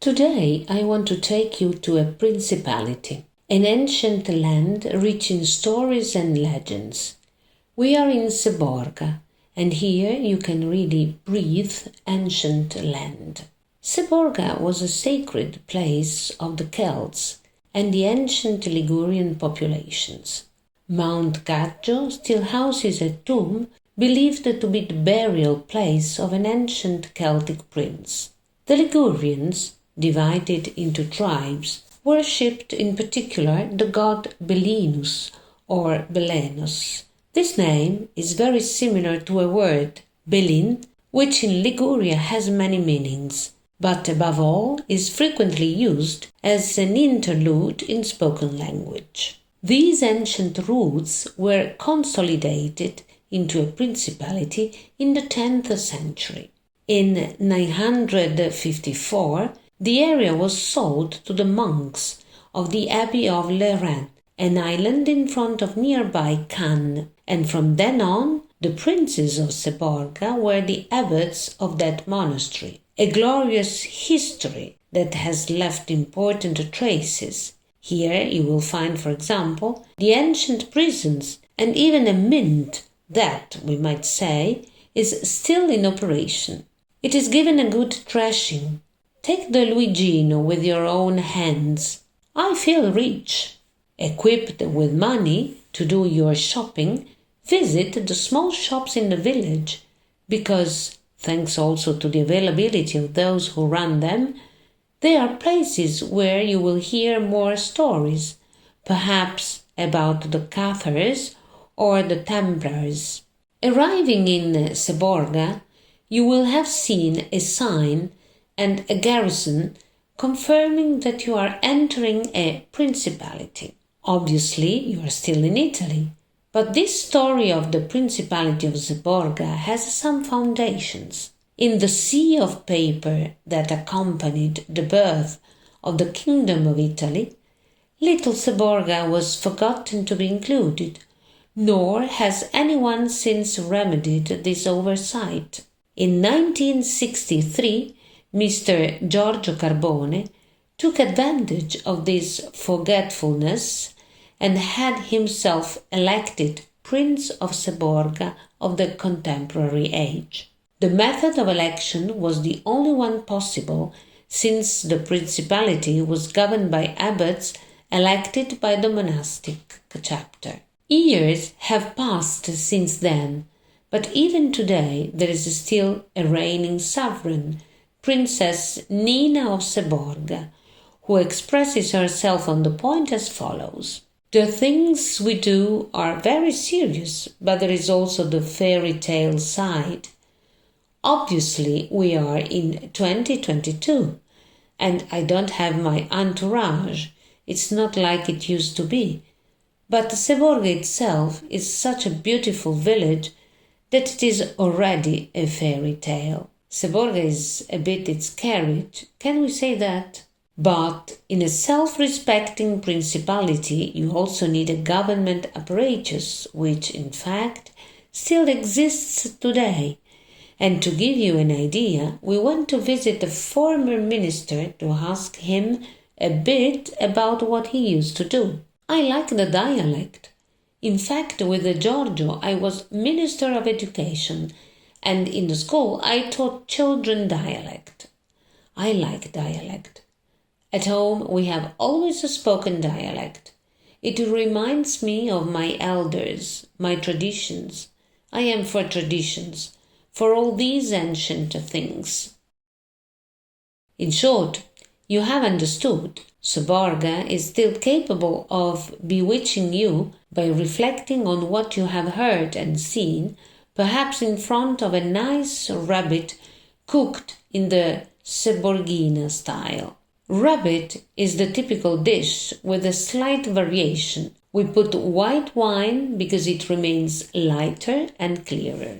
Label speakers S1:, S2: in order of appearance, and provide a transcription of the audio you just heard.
S1: Today I want to take you to a principality, an ancient land rich in stories and legends. We are in Seborga, and here you can really breathe ancient land. Seborga was a sacred place of the Celts and the ancient Ligurian populations. Mount Gaggio still houses a tomb believed to be the burial place of an ancient Celtic prince. The Ligurians, divided into tribes, worshipped in particular the god Belinus or Belenus. This name is very similar to a word, Belin, which in Liguria has many meanings, but above all is frequently used as an interlude in spoken language. These ancient roots were consolidated into a principality in the 10th century. In 954, the area was sold to the monks of the Abbey of Lerins, an island in front of nearby Cannes, and from then on the princes of Seborga were the abbots of that monastery. A glorious history that has left important traces. Here you will find, for example, the ancient prisons and even a mint that, we might say, is still in operation. It is given a good thrashing. Take the Luigino with your own hands. I feel rich. Equipped with money to do your shopping, visit the small shops in the village, because, thanks also to the availability of those who run them, they are places where you will hear more stories, perhaps about the Cathars or the Templars. Arriving in Seborga, you will have seen a sign and a garrison confirming that you are entering a principality. Obviously, you are still in Italy, but this story of the Principality of Seborga has some foundations. In the sea of paper that accompanied the birth of the Kingdom of Italy, little Seborga was forgotten to be included, nor has anyone since remedied this oversight. In 1963, Mr. Giorgio Carbone took advantage of this forgetfulness and had himself elected Prince of Seborga of the contemporary age. The method of election was the only one possible, since the principality was governed by abbots elected by the monastic chapter. Years have passed since then, but even today there is still a reigning sovereign, Princess Nina of Seborga, who expresses herself on the point as follows. The things we do are very serious, but there is also the fairy tale side. Obviously, we are in 2022, and I don't have my entourage. It's not like it used to be. But Seborga itself is such a beautiful village that it is already a fairy tale. Seborga is a bit its carriage, can we say that? But in a self-respecting principality you also need a government apparatus, which in fact still exists today. And to give you an idea, we went to visit a former minister to ask him a bit about what he used to do. I like the dialect. In fact, with Giorgio I was Minister of Education, and in the school I taught children dialect. I like dialect. At home we have always spoken dialect. It reminds me of my elders, my traditions. I am for traditions, for all these ancient things. In short, you have understood. Seborga is still capable of bewitching you by reflecting on what you have heard and seen, perhaps in front of a nice rabbit cooked in the Seborghina style. Rabbit is the typical dish with a slight variation. We put white wine because it remains lighter and clearer.